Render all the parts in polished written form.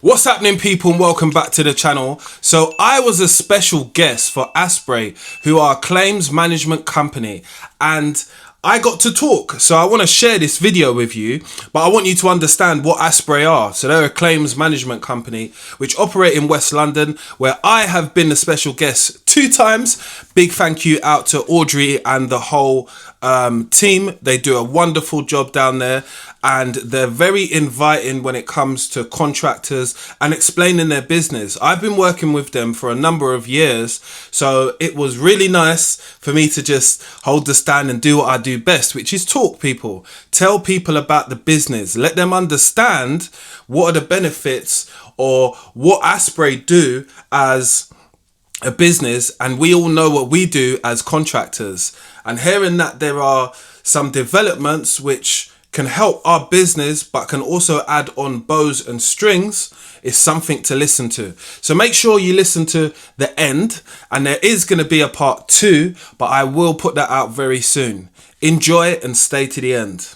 What's happening, people, and welcome back to the channel. So I was a special guest for Asprey, who are a claims management company, and I got to talk. So I want to share this video with you, but I want you to understand what Asprey are. So they're a claims management company which operate in West London, where I have been the special guest 2 times. Big thank you out to Audrey and the whole team. They do a wonderful job down there, and they're very inviting when it comes to contractors and explaining their business. I've been working with them for a number of years, so it was really nice for me to just hold the stand and do what I do best, which is talk people, tell people about the business, let them understand what are the benefits or what Asprey do as a business, and we all know what we do as contractors. And hearing that there are some developments which can help our business but can also add on bows and strings is something to listen to. So make sure you listen to the end, and there is going to be a part 2, but I will put that out very soon. Enjoy and stay to the end.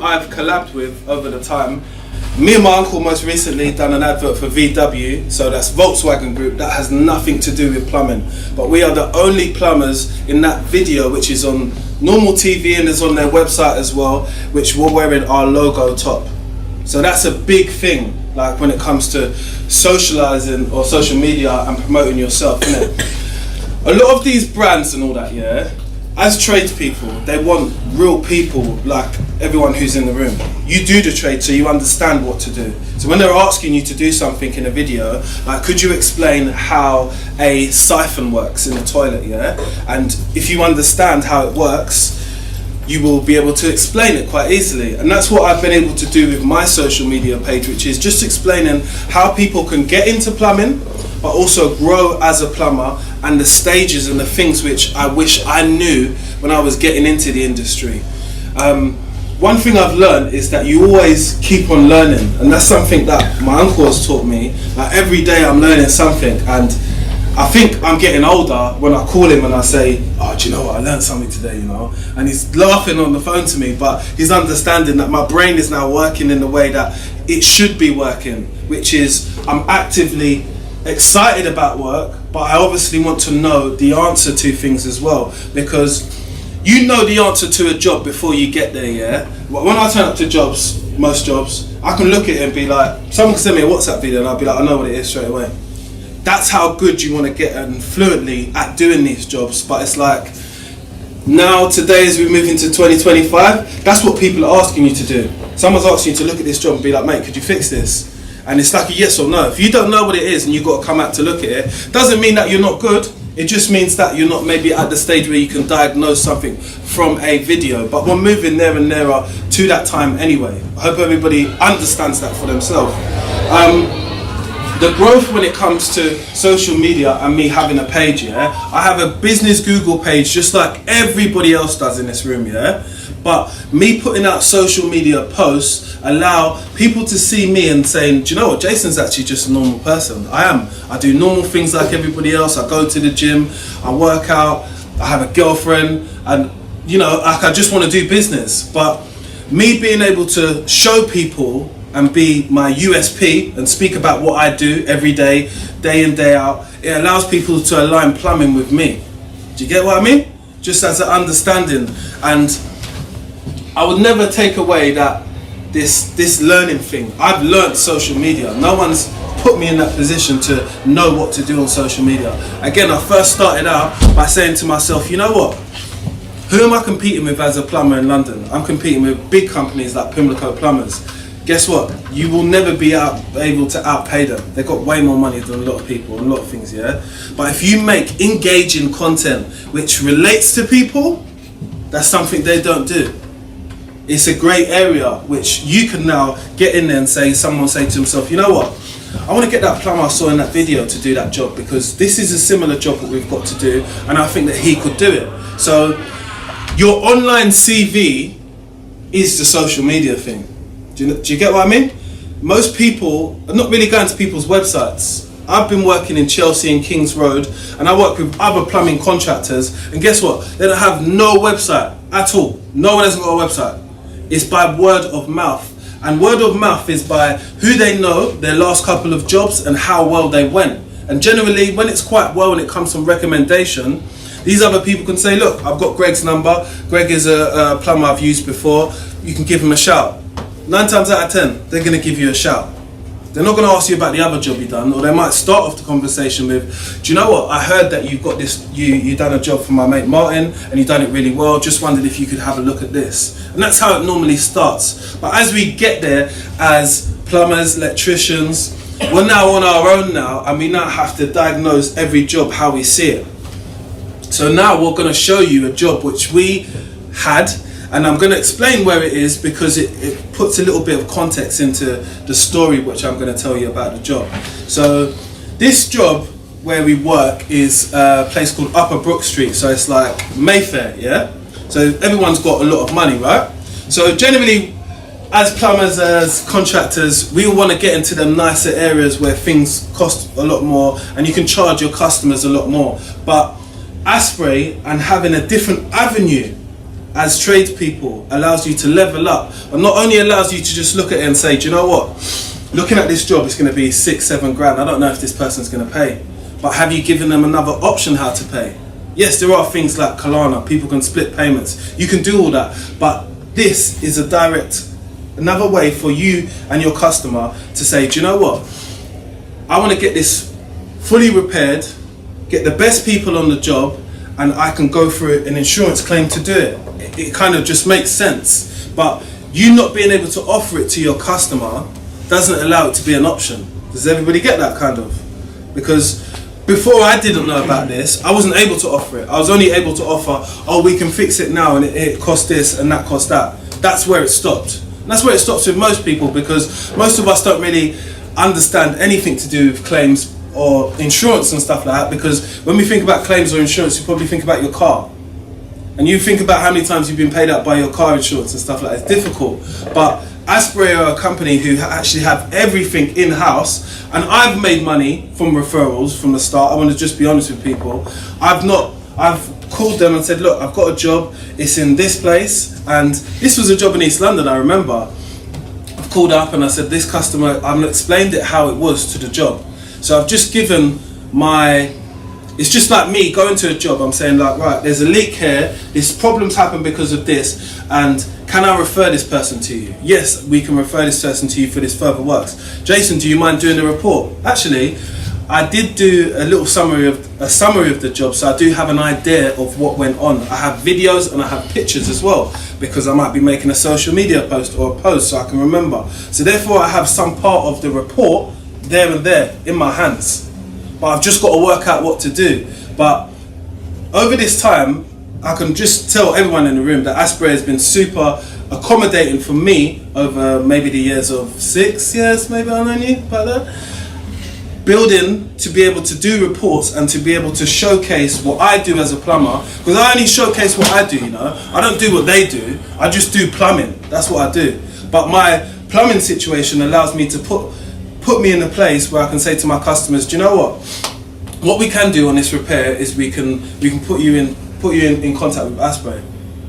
I've collabed with over the time. Me and my uncle most recently done an advert for VW, so that's Volkswagen Group. That has nothing to do with plumbing, but we are the only plumbers in that video, which is on normal TV and is on their website as well, which we're wearing our logo top. So that's a big thing, like when it comes to socializing or social media and promoting yourself, isn't it? A lot of these brands and all that, yeah, as tradespeople, they want real people like everyone who's in the room. You do the trade, so you understand what to do. So when they're asking you to do something in a video, like, could you explain how a siphon works in the toilet, yeah? And if you understand how it works, you will be able to explain it quite easily. And that's what I've been able to do with my social media page, which is just explaining how people can get into plumbing, but also grow as a plumber, and the stages and the things which I wish I knew when I was getting into the industry. One thing I've learned is that you always keep on learning, and that's something that my uncle has taught me. Like, every day I'm learning something, and I think I'm getting older when I call him and I say, oh, do you know what, I learned something today, you know? And he's laughing on the phone to me, but he's understanding that my brain is now working in the way that it should be working, which is I'm actively excited about work, but I obviously want to know the answer to things as well, because you know the answer to a job before you get there, yeah? When I turn up to jobs, most jobs, I can look at it and be like, someone can send me a WhatsApp video and I'll be like, I know what it is straight away. That's how good you want to get and fluently at doing these jobs. But it's like, now today as we move into 2025, that's what people are asking you to do. Someone's asking you to look at this job and be like, mate, could you fix this? And it's like a yes or no. If you don't know what it is and you've got to come out to look at it, doesn't mean that you're not good. It just means that you're not maybe at the stage where you can diagnose something from a video. But we're moving there and nearer to that time anyway. I hope everybody understands that for themselves. The growth when it comes to social media and me having a page, yeah, I have a business Google page just like everybody else does in this room, yeah. But me putting out social media posts allow people to see me and saying, do you know what, Jason's actually just a normal person. I do normal things like everybody else. I go to the gym, I work out, I have a girlfriend, and you know, like, I just want to do business. But me being able to show people and be my USP and speak about what I do every day in, day out, it allows people to align plumbing with me. Do you get what I mean? Just as an understanding. And I would never take away that this learning thing. I've learned social media. No one's put me in that position to know what to do on social media. Again, I first started out by saying to myself, you know what? Who am I competing with as a plumber in London? I'm competing with big companies like Pimlico Plumbers. Guess what? You will never be able to outpay them. They've got way more money than a lot of people and a lot of things, yeah? But if you make engaging content which relates to people, that's something they don't do. It's a great area which you can now get in there and say, someone say to himself, you know what? I want to get that plumber I saw in that video to do that job, because this is a similar job that we've got to do, and I think that he could do it. So your online CV is the social media thing. Do you get what I mean? Most people are not really going to people's websites. I've been working in Chelsea and Kings Road, and I work with other plumbing contractors, and guess what? They don't have no website at all. No one has got a website. It's by word of mouth. And word of mouth is by who they know, their last couple of jobs, and how well they went. And generally, when it's quite well and it comes from recommendation, these other people can say, look, I've got Greg's number. Greg is a plumber I've used before. You can give him a shout. 9 times out of 10, they're going to give you a shout. They're not going to ask you about the other job you've done, or they might start off the conversation with, do you know what, I heard that you've got this, you done a job for my mate Martin, and you've done it really well, just wondered if you could have a look at this. And that's how it normally starts. But as we get there as plumbers, electricians, we're now on our own now, and we now have to diagnose every job how we see it. So now we're going to show you a job which we had, and I'm going to explain where it is because it puts a little bit of context into the story which I'm going to tell you about the job. So this job where we work is a place called Upper Brook Street, so it's like Mayfair, yeah? So everyone's got a lot of money, right? So generally, as plumbers, as contractors, we all want to get into them nicer areas where things cost a lot more and you can charge your customers a lot more. But Asprey and having a different avenue as tradespeople allows you to level up, and not only allows you to just look at it and say, do you know what, looking at this job, it's going to be 6-7 grand. I don't know if this person's going to pay, but have you given them another option how to pay? Yes, there are things like Kalana, people can split payments, you can do all that, but this is a direct, another way for you and your customer to say, do you know what, I want to get this fully repaired, get the best people on the job, and I can go through an insurance claim to do it. It kind of just makes sense. But you not being able to offer it to your customer doesn't allow it to be an option. Does everybody get that kind of? Because before I didn't know about this, I wasn't able to offer it. I was only able to offer, oh, we can fix it now and it costs this and that costs that. That's where it stopped. And that's where it stops with most people, because most of us don't really understand anything to do with claims or insurance and stuff like that, because when we think about claims or insurance, you probably think about your car. And you think about how many times you've been paid out by your car insurance and stuff like that. It's difficult. But Asprey are a company who actually have everything in-house, and I've made money from referrals from the start. I want to just be honest with people. I've called them and said, look, I've got a job, it's in this place, and this was a job in East London, I remember. I've called up and I said, this customer, I've explained it how it was to the job. So I've just given it's just like me going to a job, I'm saying like, right, there's a leak here, these problems happen because of this, and can I refer this person to you? Yes, we can refer this person to you for this further works. Jason, do you mind doing the report? Actually, I did do a little summary of the job, so I do have an idea of what went on. I have videos and I have pictures as well, because I might be making a social media post or a post so I can remember. So therefore I have some part of the report there and there in my hands, but I've just got to work out what to do. But over this time, I can just tell everyone in the room that Asprey has been super accommodating for me over maybe the years of 6 years, maybe I've known you about that. Building to be able to do reports and to be able to showcase what I do as a plumber, because I only showcase what I do, you know. I don't do what they do, I just do plumbing, that's what I do. But my plumbing situation allows me to put me in a place where I can say to my customers, do you know what we can do on this repair is we can put you in contact with Asprey.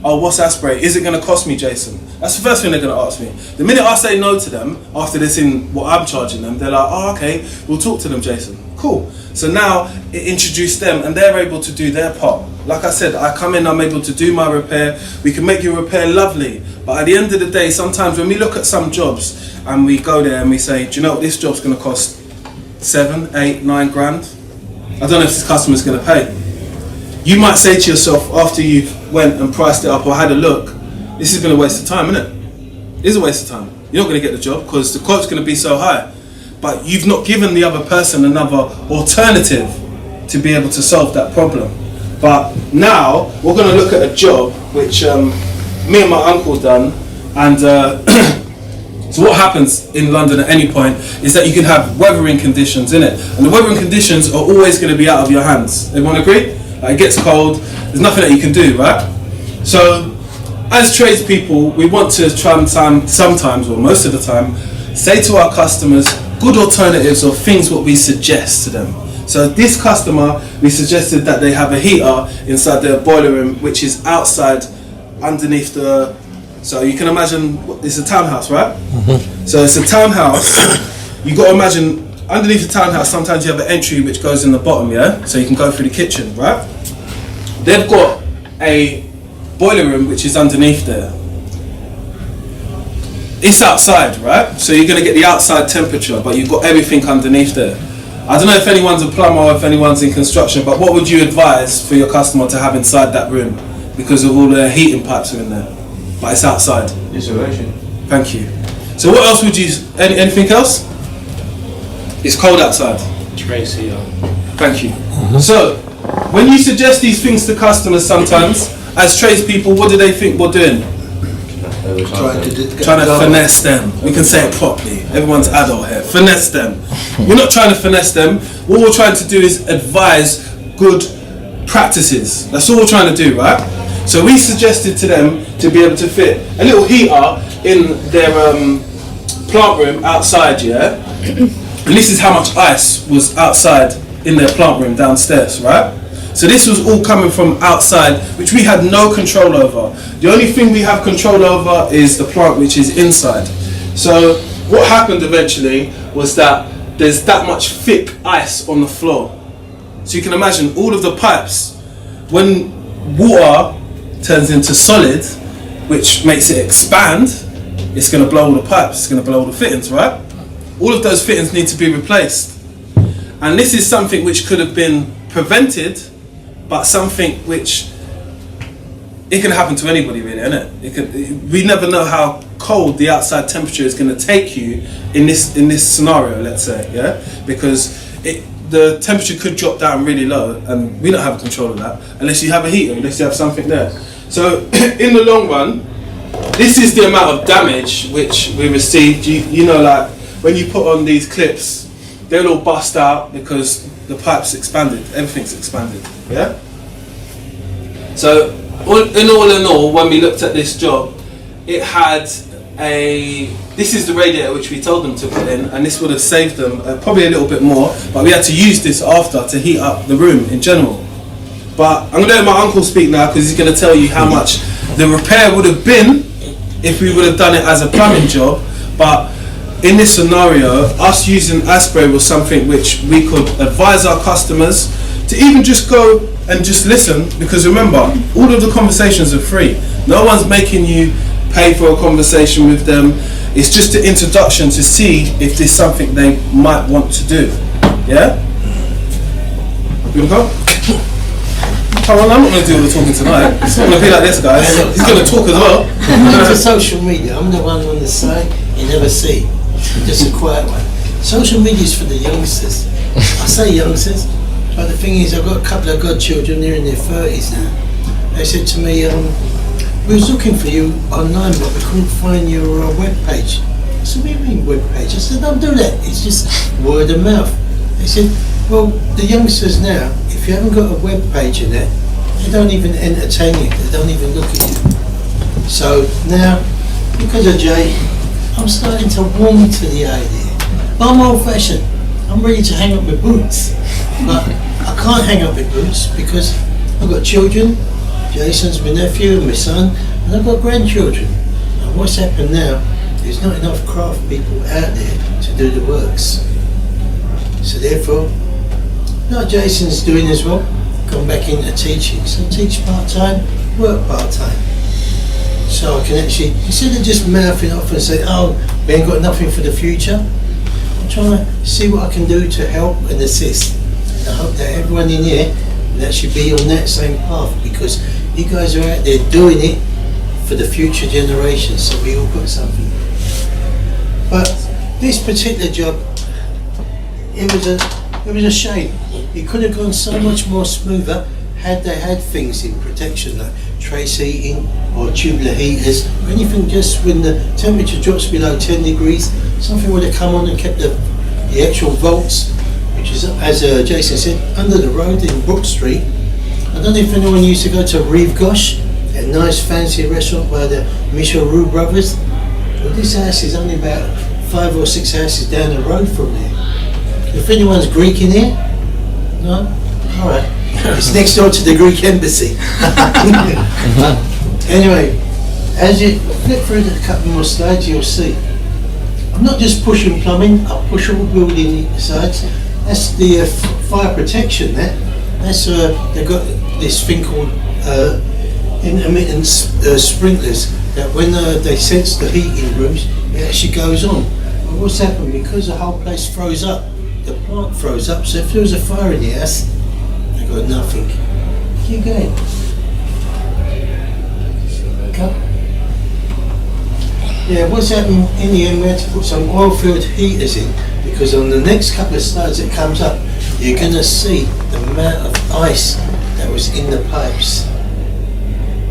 Oh, what's Asprey? Is it going to cost me, Jason? That's the first thing they're going to ask me. The minute I say no to them, after they've seen what I'm charging them, they're like, oh, okay, we'll talk to them, Jason. Cool. So now it introduced them and they're able to do their part. Like I said, I come in, I'm able to do my repair. We can make your repair lovely. But at the end of the day, sometimes when we look at some jobs and we go there and we say, do you know what, this job's going to cost 7, 8, 9 grand? I don't know if this customer's going to pay. You might say to yourself after you've went and priced it up or had a look, this has been a waste of time, isn't it? It is a waste of time. You're not going to get the job because the quote's going to be so high. But you've not given the other person another alternative to be able to solve that problem. But now we're going to look at a job which me and my uncle done, and so what happens in London at any point is that you can have weathering conditions in it, and the weathering conditions are always going to be out of your hands. Everyone agree? Like, it gets cold, there's nothing that you can do, right? So as tradespeople, we want to try and sometimes, or most of the time, say to our customers, good alternatives or things what we suggest to them. So this customer, we suggested that they have a heater inside their boiler room, which is outside underneath the, so you can imagine, it's a townhouse, right? So it's a townhouse. You got to imagine underneath the townhouse, sometimes you have an entry which goes in the bottom, yeah? So you can go through the kitchen, right? They've got a boiler room which is underneath there. It's outside, right? So you're going to get the outside temperature, but you've got everything underneath there. I don't know if anyone's a plumber or if anyone's in construction, but what would you advise for your customer to have inside that room? Because of all the heating pipes are in there, but it's outside. Insulation. Thank you. So what else would you, anything else? It's cold outside. Tracy. Thank you. So, when you suggest these things to customers sometimes, as tradespeople, what do they think we're doing? Trying to finesse them. We can say it properly. Everyone's adult here. Finesse them. We're not trying to finesse them. What we're trying to do is advise good practices. That's all we're trying to do, right? So we suggested to them to be able to fit a little heater in their plant room outside, yeah? And this is how much ice was outside in their plant room downstairs, right? So this was all coming from outside, which we had no control over. The only thing we have control over is the plant, which is inside. So what happened eventually was that there's that much thick ice on the floor. So you can imagine all of the pipes, when water turns into solid, which makes it expand, it's going to blow all the pipes, it's going to blow all the fittings, right? All of those fittings need to be replaced. And this is something which could have been prevented, but something which, it can happen to anybody really, innit? We never know how cold the outside temperature is going to take you in this scenario, let's say, yeah? Because the temperature could drop down really low, and we don't have control of that unless you have a heater, unless you have something there. So in the long run, this is the amount of damage which we received. You know, like when you put on these clips, they'll all bust out because the pipe's expanded, everything's expanded, yeah? So, in all, when we looked at this job, it had this is the radiator which we told them to put in, and this would have saved them probably a little bit more, but we had to use this after to heat up the room in general. But I'm going to let my uncle speak now, because he's going to tell you how much the repair would have been if we would have done it as a plumbing job. But in this scenario, us using Asprey was something which we could advise our customers to even just go and just listen, because remember, all of the conversations are free. No one's making you pay for a conversation with them. It's just an introduction to see if there's something they might want to do. Yeah? You wanna go? Come on, I'm not going to do all the talking tonight. It's not going to be like this, guys. He's going to talk as well. I'm into social media. I'm the one on the side you never see. Just a quiet one. Social media is for the youngsters. I say youngsters, but the thing is, I've got a couple of godchildren. They're in their 30s now. They said to me, we was looking for you online, but we couldn't find your web page. I said, what do you mean web page? I said, don't do that. It's just word of mouth. They said, well, the youngsters now, if you haven't got a web page in there, they don't even entertain you. They don't even look at you. So now, because of Jay, I'm starting to warm to the idea. But I'm old-fashioned. I'm ready to hang up my boots. But I can't hang up my boots because I've got children. Jason's my nephew and my son, and I've got grandchildren. And what's happened now, there's not enough craft people out there to do the works. So therefore, what Jason's doing as well, gone back into teaching. So teach part-time, work part-time. So I can actually, instead of just mouthing off and say, oh, we ain't got nothing for the future, I'm trying to see what I can do to help and assist. And I hope that everyone in here will actually be on that same path, because you guys are out there doing it for the future generations, so we all got something. But this particular job, it was a shame. It could have gone so much more smoother had they had things in protection like trace heating or tubular heaters, or anything. Just when the temperature drops below 10 degrees, something would have come on and kept the actual volts, which is, as Jason said, under the road in Brook Street. I don't know if anyone used to go to Rive Gauche, a nice fancy restaurant by the Michelroux brothers. Well, this house is only about 5 or 6 houses down the road from there. If anyone's Greek in here, no? Alright. It's next door to the Greek embassy. Anyway, as you flip through a couple more slides, you'll see. I'm not just pushing plumbing, I push all building sides. That's the fire protection there. That's, they've got this thing called intermittent sprinklers that when they sense the heat in rooms, it actually goes on. And what's happened, because the whole place froze up, the plant froze up, so if there was a fire in the house, they got nothing. Keep going. Go. Yeah, what's happened in the end, we had to put some oil-filled heaters in, because on the next couple of slides that comes up, you're going to see the amount of ice that was in the pipes.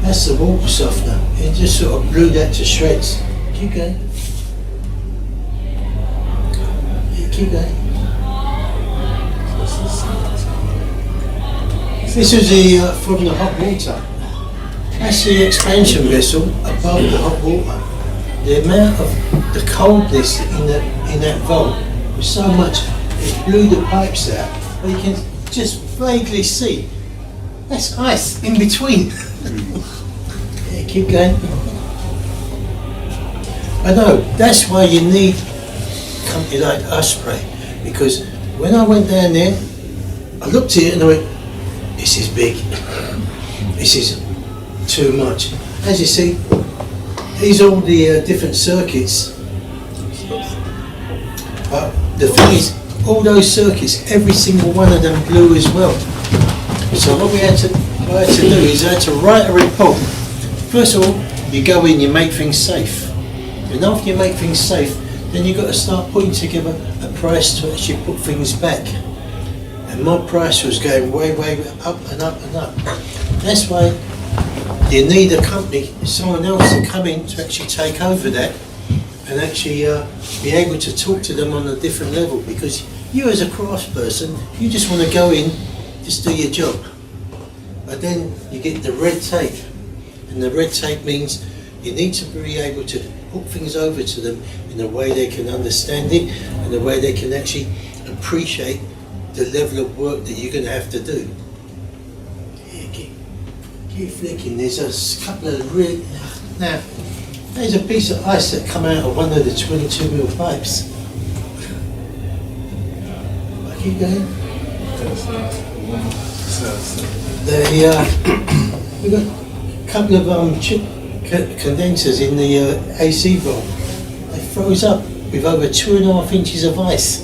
That's the water softener. It just sort of blew that to shreds. Keep going. Yeah, keep going. This is the from the hot water. That's the expansion vessel above the hot water. The amount of the coldness in that vault was so much it blew the pipes out. But you can just vaguely see that's ice in between. Yeah, keep going. I know, that's why you need a company like Asprey, because when I went down there, I looked at it and I went, this is big, this is too much. As you see, these are all the different circuits, but the thing is, all those circuits, every single one of them blew as well. So what I had to do is I had to write a report. First of all, you go in, you make things safe. And after you make things safe, then you've got to start putting together a price to actually put things back. And my price was going way, way up and up and up. That's why you need a company, someone else to come in to actually take over that and actually be able to talk to them on a different level, because you as a craftsperson, you just want to go in, just do your job. But then you get the red tape, and the red tape means you need to be able to put things over to them in a way they can understand it, and a way they can actually appreciate the level of work that you're going to have to do. Yeah, keep flicking. There's a couple of really... Now, there's a piece of ice that come out of one of the 22mm pipes. Keep going. We've got a couple of chip condensers in the AC valve. They froze up with over 2.5 inches of ice.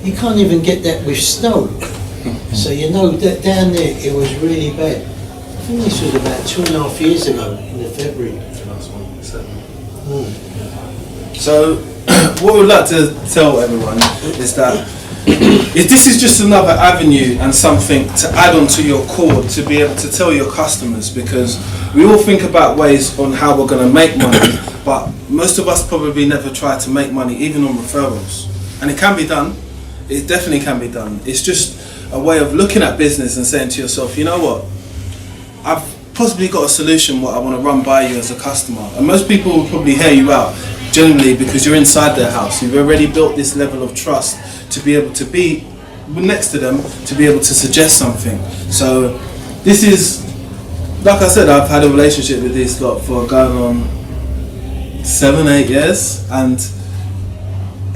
You can't even get that with snow. So you know that down there it was really bad. I think this was about 2.5 years ago in the February. So what we'd like to tell everyone is that if this is just another avenue and something to add on to your cord to be able to tell your customers, because we all think about ways on how we're going to make money, but most of us probably never try to make money even on referrals. And it can be done, it definitely can be done. It's just a way of looking at business and saying to yourself, you know what, I've possibly got a solution what I want to run by you as a customer. And most people will probably hear you out generally because you're inside their house. You've already built this level of trust to be able to be next to them, to be able to suggest something. So this is, like I said, I've had a relationship with this lot for going on 7-8 years, and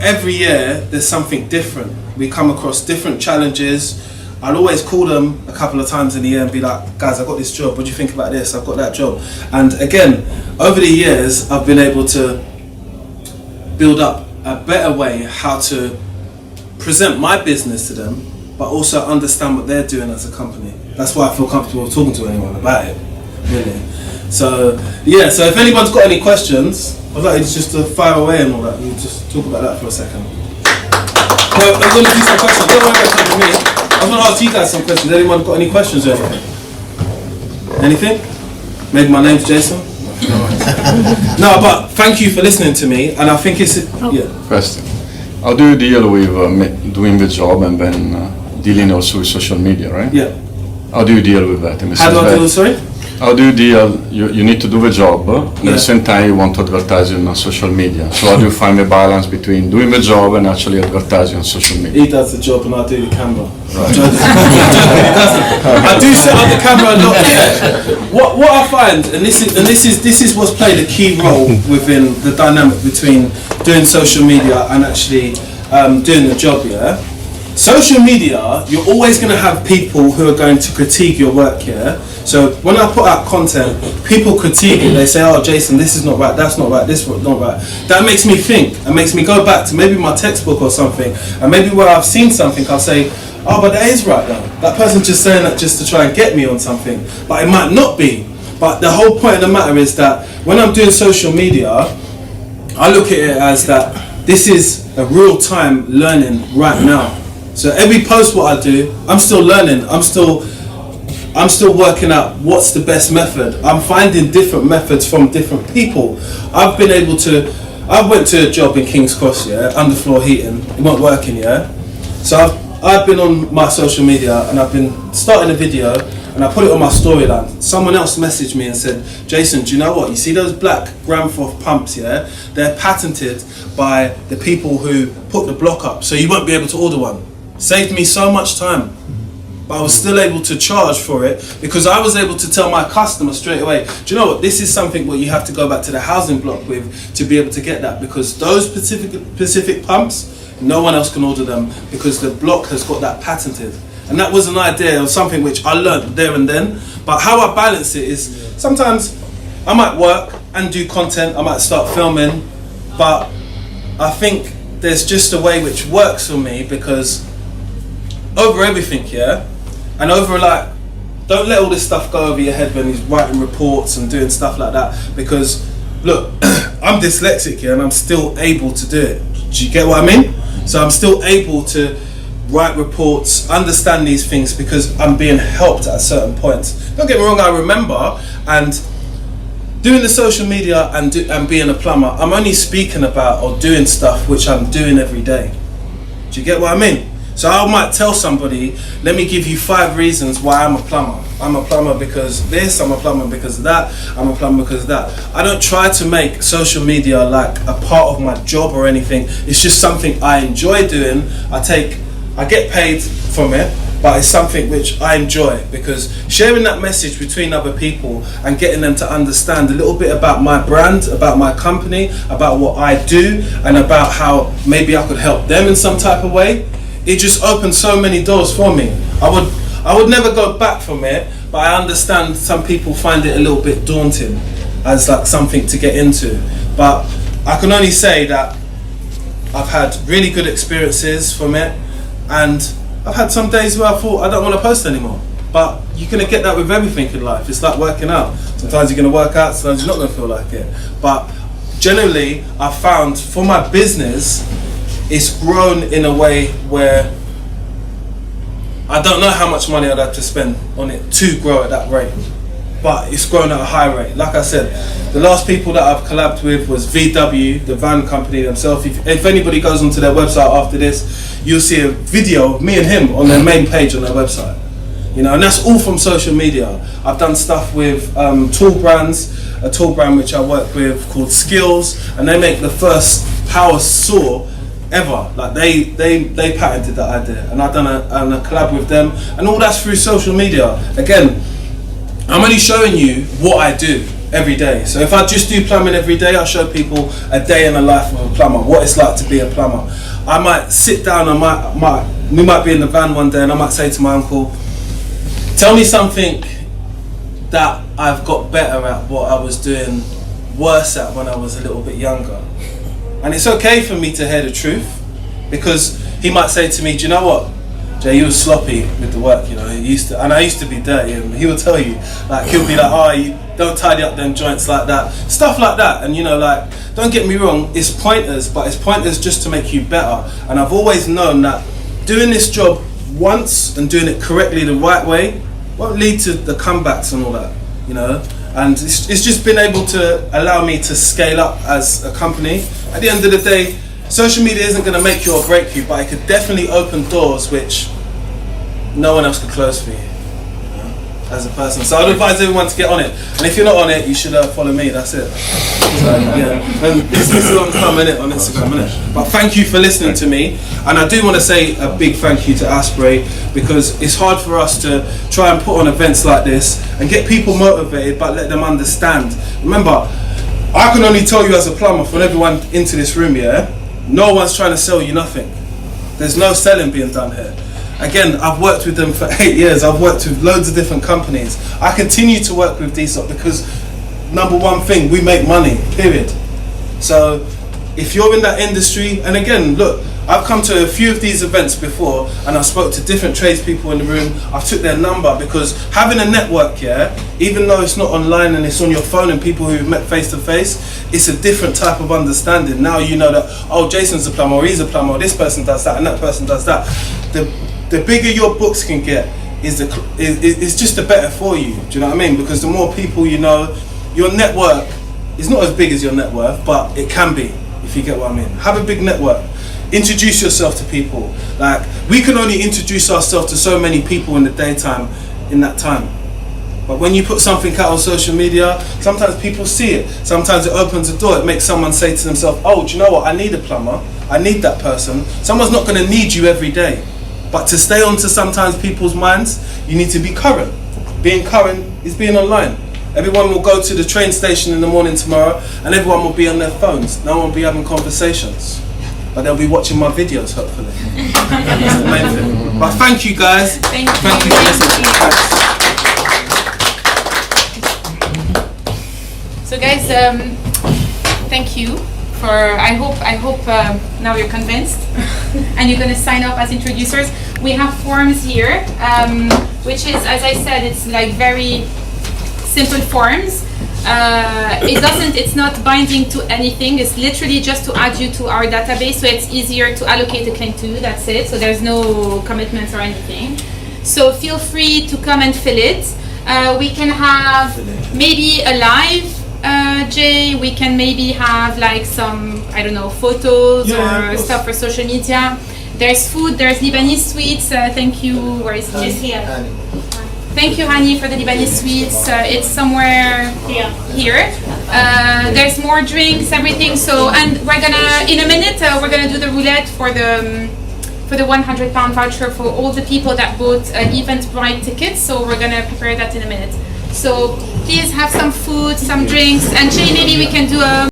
every year there's something different. We come across different challenges. I'll always call them a couple of times in the year and be like, guys, I've got this job, what do you think about this? I've got that job. And again, over the years, I've been able to build up a better way how to present my business to them, but also understand what they're doing as a company. That's why I feel comfortable talking to anyone about it, really. So, yeah, so if anyone's got any questions, I'd like you just to fire away and all that. We'll just talk about that for a second. Well, I'm going to do some questions. Don't worry about it me. I'm going to ask you guys some questions. Anyone got any questions or anything? Anything? Maybe my name's Jason? No, but thank you for listening to me, and I think it's... Yeah. Question. How do you deal with doing the job and then dealing also with social media, right? Yeah. How do you deal with that? How do I deal with, sorry? How do you deal? You need to do the job, and at Yeah. the same time you want to advertise on social media. So how do you find the balance between doing the job and actually advertising on social media? He does the job and I do the camera. Right. I do set up the camera a lot. What I find, and this is what's played a key role within the dynamic between doing social media and actually doing the job. Yeah, social media, you're always going to have people who are going to critique your work. Yeah. So when I put out content, people critique it. They say, "Oh, Jason, this is not right. That's not right. This is not right." That makes me think and makes me go back to maybe my textbook or something, and maybe where I've seen something, I'll say, "Oh, but that is right though. That person's just saying that just to try and get me on something." But it might not be. But the whole point of the matter is that when I'm doing social media, I look at it as that this is a real time learning right now. So every post what I do, I'm still learning. I'm still working out what's the best method. I'm finding different methods from different people. I went to a job in King's Cross, yeah, underfloor heating. It wasn't working, yeah. So I've been on my social media and I've been starting a video and I put it on my storyline. Someone else messaged me and said, "Jason, do you know what? You see those black Gramforth pumps, yeah? They're patented by the people who put the block up, so you won't be able to order one." Saved me so much time. But I was still able to charge for it because I was able to tell my customer straight away, "Do you know what? This is something where you have to go back to the housing block with to be able to get that, because those specific pumps, no one else can order them because the block has got that patented." And that was an idea of something which I learned there and then. But how I balance it is sometimes I might work and do content, I might start filming, but I think there's just a way which works for me, because over everything, yeah, and over like, don't let all this stuff go over your head when he's writing reports and doing stuff like that, because look, I'm dyslexic, yeah, and I'm still able to do it. Do you get what I mean? So I'm still able to write reports, understand these things, because I'm being helped at certain points. Don't get me wrong, I remember, and doing the social media and being a plumber, I'm only speaking about or doing stuff which I'm doing every day. Do you get what I mean? So I might tell somebody, "Let me give you 5 reasons why I'm a plumber. I'm a plumber because this, I'm a plumber because of that, I'm a plumber because of that." I don't try to make social media like a part of my job or anything. It's just something I enjoy doing. I get paid from it, but it's something which I enjoy, because sharing that message between other people and getting them to understand a little bit about my brand, about my company, about what I do, and about how maybe I could help them in some type of way, it just opened so many doors for me. I would never go back from it, but I understand some people find it a little bit daunting as like something to get into. But I can only say that I've had really good experiences from it, and I've had some days where I thought I don't want to post anymore. But you're going to get that with everything in life. It's like working out. Sometimes you're going to work out, sometimes you're not going to feel like it. But generally, I found for my business, it's grown in a way where I don't know how much money I'd have to spend on it to grow at that rate, but it's grown at a high rate. Like I said, the last people that I've collabed with was VW, the van company themselves. If anybody goes onto their website after this, you'll see a video of me and him on their main page on their website. You know, and that's all from social media. I've done stuff with tool brands, a tool brand which I work with called Skills, and they make the first power saw ever. Like they patented that idea, and I've done a collab with them, and all that's through social media. Again, I'm only showing you what I do every day. So if I just do plumbing every day, I show people a day in the life of a plumber, what it's like to be a plumber. I might sit down, we might be in the van one day, and I might say to my uncle, "Tell me something that I've got better at what I was doing worse at when I was a little bit younger." And it's okay for me to hear the truth, because he might say to me, "Do you know what, Jay, you were sloppy with the work, you know, I used to be dirty," and he will tell you, like, he'll be like, "Oh, you don't tidy up them joints like that," stuff like that. And you know, like, don't get me wrong, it's pointers, but it's pointers just to make you better. And I've always known that doing this job once and doing it correctly the right way won't lead to the comebacks and all that, you know. And it's just been able to allow me to scale up as a company. At the end of the day, social media isn't going to make you or break you, but it could definitely open doors which no one else could close for you. as a person. So I'd advise everyone to get on it. And if you're not on it, you should follow me. That's it. So, yeah. And this is on Instagram, innit? But thank you for listening to me. And I do want to say a big thank you to Asprey, because it's hard for us to try and put on events like this and get people motivated, but let them understand. Remember, I can only tell you as a plumber, from everyone into this room, yeah, no one's trying to sell you nothing. There's no selling being done here. Again, I've worked with them for 8 years. I've worked with loads of different companies. I continue to work with DSOP because, number one thing, we make money, period. So if you're in that industry, and again, look, I've come to a few of these events before and I've spoke to different tradespeople in the room. I've took their number, because having a network, yeah, even though it's not online and it's on your phone and people who've met face to face, it's a different type of understanding. Now you know that, oh, Jason's a plumber, or he's a plumber, or this person does that and that person does that. The bigger your books can get, is just the better for you. Do you know what I mean? Because the more people you know, your network is not as big as your net worth, but it can be, if you get what I mean. Have a big network. Introduce yourself to people. Like, we can only introduce ourselves to so many people in the daytime, in that time. But when you put something out on social media, sometimes people see it. Sometimes it opens a door. It makes someone say to themselves, oh, do you know what? I need a plumber. I need that person. Someone's not going to need you every day. But to stay on to sometimes people's minds, you need to be current. Being current is being online. Everyone will go to the train station in the morning tomorrow and everyone will be on their phones. No one will be having conversations. But they'll be watching my videos, hopefully. That's the main thing. But thank you, guys. Thank you. Thank you for listening. So guys, thank you for, I hope now you're convinced and you're gonna sign up as introducers. We have forms here, which is, as I said, it's like very simple forms. It's not binding to anything. It's literally just to add you to our database, so it's easier to allocate a claim to. That's it. So there's no commitments or anything. So feel free to come and fill it. We can have maybe a live, Jay. We can maybe have like some, I don't know, photos or stuff for social media. There's food. There's Lebanese sweets. Thank you. Where is it? Here. Thank you, Hani, for the Lebanese sweets. It's somewhere here. There's more drinks, everything. So, and we're gonna, in a minute, we're gonna do the roulette for the £100 voucher for all the people that bought Eventbrite tickets. So we're gonna prepare that in a minute. So please have some food, some drinks, and Jay, maybe we can do a